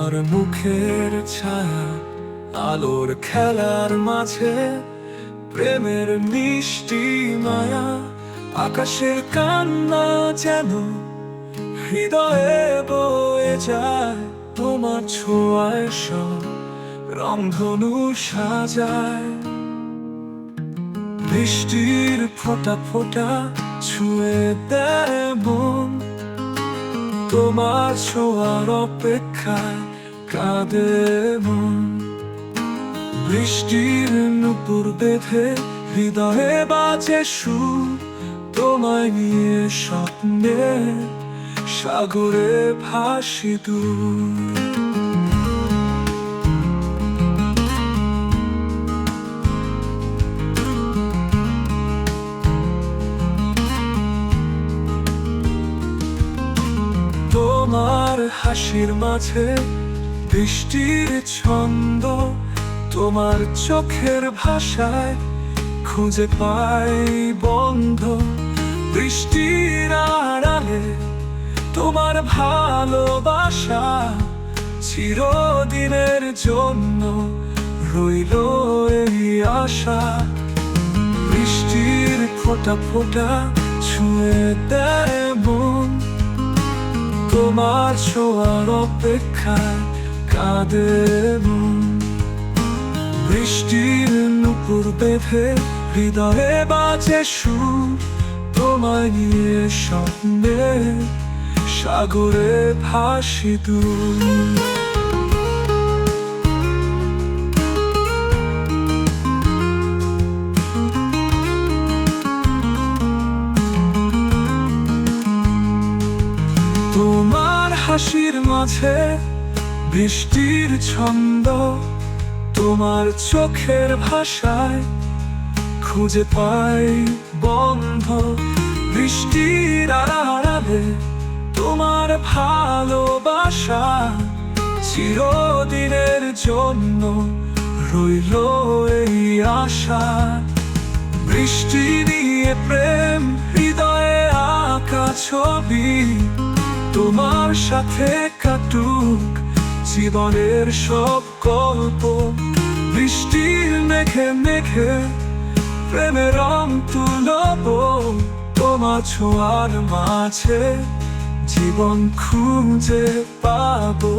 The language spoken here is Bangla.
তোমার মুখের ছায়া আলোর খেলার মাঝে, প্রেমের মিষ্টি মায়া, আকাশের কান্না যেন হৃদয়ে বয়ে যায়। তোমার ছোঁয়ায় সব রংধনু সাজায়। বৃষ্টির ফোঁটা ফোঁটা ছুঁয়ে দেয় মন, তোমার ছোঁয়ার অপেক্ষায় কাঁদে মন। বৃষ্টির নুপুর বেঁধে হৃদয়ে বাজে সুর, তোমায় নিয়ে স্বপ্নে সাগরে ভাসি দূর। তোমার হাসির মাঝে বৃষ্টির ছন্দ, তোমার চোখের ভাষায় খুঁজে পাই বন্ধ। বৃষ্টির আড়ালে তোমার ভালোবাসা চিরদিনের জন্য রইল এই আশা। বৃষ্টির ফোঁটা ফোঁটা ছুঁয়ে দেয় মন, তোমার ছোঁয়ার অপেক্ষায় কাঁদে মন। বৃষ্টির নুপুর বেঁধে হৃদয়ে বাজে সুর, তোমায় নিয়ে স্বপ্নে সাগরে ভাসি দূর। তোমার হাসির মাঝে বৃষ্টির ছন্দ, তোমার চোখের ভাষায় খুঁজে পাই বন্ধ। বৃষ্টির আড়ালে তোমার ভালোবাসা চিরদিনের জন্য রইল এই আশা। বৃষ্টি নিয়ে প্রেম হৃদয়ে আঁকা ছবি, তোমার সাথে কাটুক জীবনের সব গল্প। বৃষ্টির মেঘে মেঘে প্রেমের রং তুলব, তোমার ছোঁয়ার মাঝে জীবন খুঁজে পাবো।